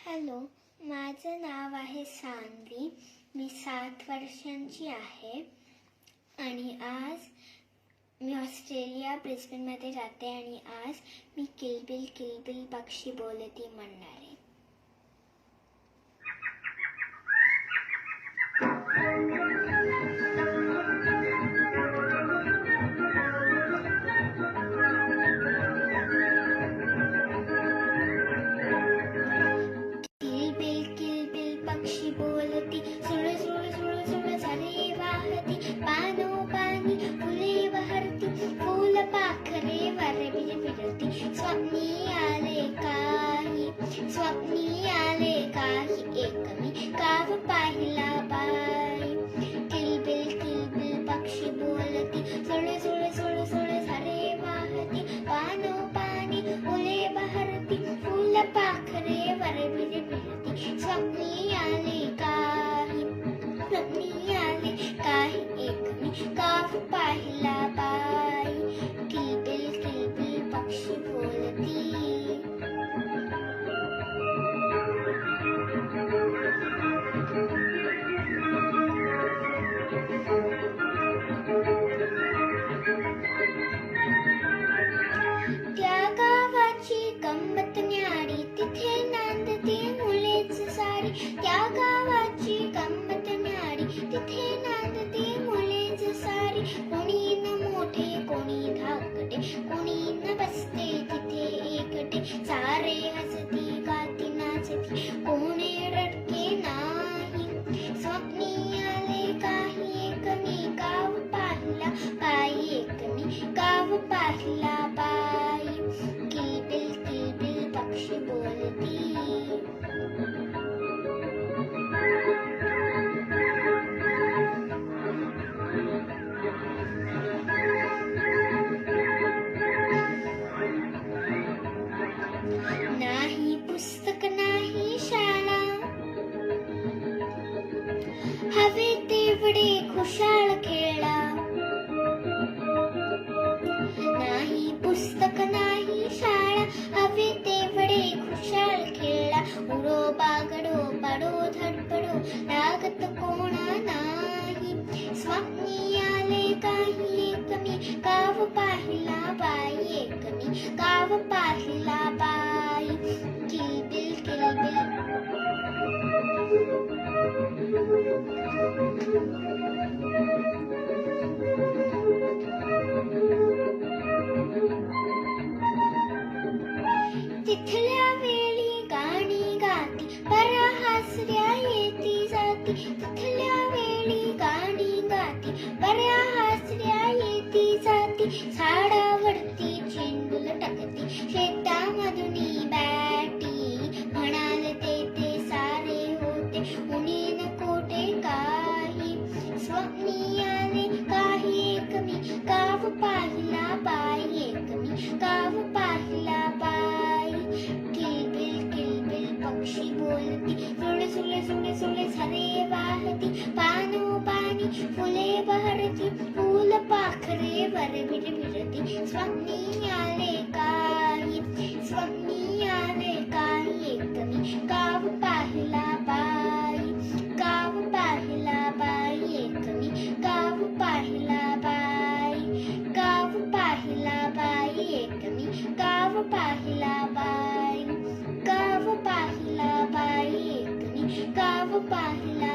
Hello, माझं नाव आहे सान्वी. मी 7 वर्षांची आहे आणि आज मी ऑस्ट्रेलिया ब्रिस्बेनमध्ये राहते आणि आज मी किलबिल किलबिल पक्षी बोलती म्हणणार आहे. पक्षी बोलती सुळ सुळ सुळ सुळ झाले वाहती, पानोपानी फुले बहरती, फूल पाखरे वारे फिरती. स्वप्नी आले काही एक मी काव पाहिला बाई. किलबिल किलबिल पक्षी बोलती सुळ सुळ सुळ सुळ झाले वाहती, पानोपानी फुले बहरती, फूल पाखरे वारे फिरती. स्वप्नी आले काही एक मी काव पाहिला बाई. किलबिल किलबिल पक्षी बोलती. त्या गावाची गंमत न्यारी, तिथे नांदते मुलेच सारी. त्या गावाची गंमत न्यारी, तिथे नांदते मुलेच सारी. कोणी न मोठे कोणी धाकटे, कोणी न बसते तिथे एकटे. सारे हसती गाती नाचती, कोणी रडके नाही. स्वप्नी आले काही एक मी गाव पाहिला बाई, एक मी गाव पाहिला बाई. किलबिल किलबिल पक्षी बोलती. नाही पुस्तक नाही शाळा, हवे तेवढे खुशाल खेळा. नाही पुस्तक नाही शाळा, हवे तेवढे खुशाल खेळा. उडो बागडो पडो धडपडो, लागत कोणा नाही. स्वप्नी आले काही एक मी गाव पाहिला बाई, एक मी गाव पाहिला बाई. किलबिल किलबिल तिथल्या वेळी गाणी गाती, परा हसऱ्या येती जाती. तिथल्या वेळी गाणी गाती, परा हसऱ्या येती जाती. झाडावरती चेंडू लटकती, शेतामधून बॅटी. म्हणाले ते सारे होते, उणी न कोठे काही. स्वप्नी आले काही एक मी गाव पाहिला बाई, एक मी गाव पाहिला बाई. किलबिल किलबिल पक्षी बोलती सुळे सुळे सुळे सुळे झाले वाहती, पानोपानी फुले बहरती, फूल पाखरे वारे फिरती. स्वप्नी आले काही एक मी गाव पाहिला बाई, गाव पाहिला बाई. एक मी गाव पाहिला बाई, गाव पाहिला बाई. एक मी गाव पाहिला बाई, गाव पाहिला बाई. एक मी गाव पाहिला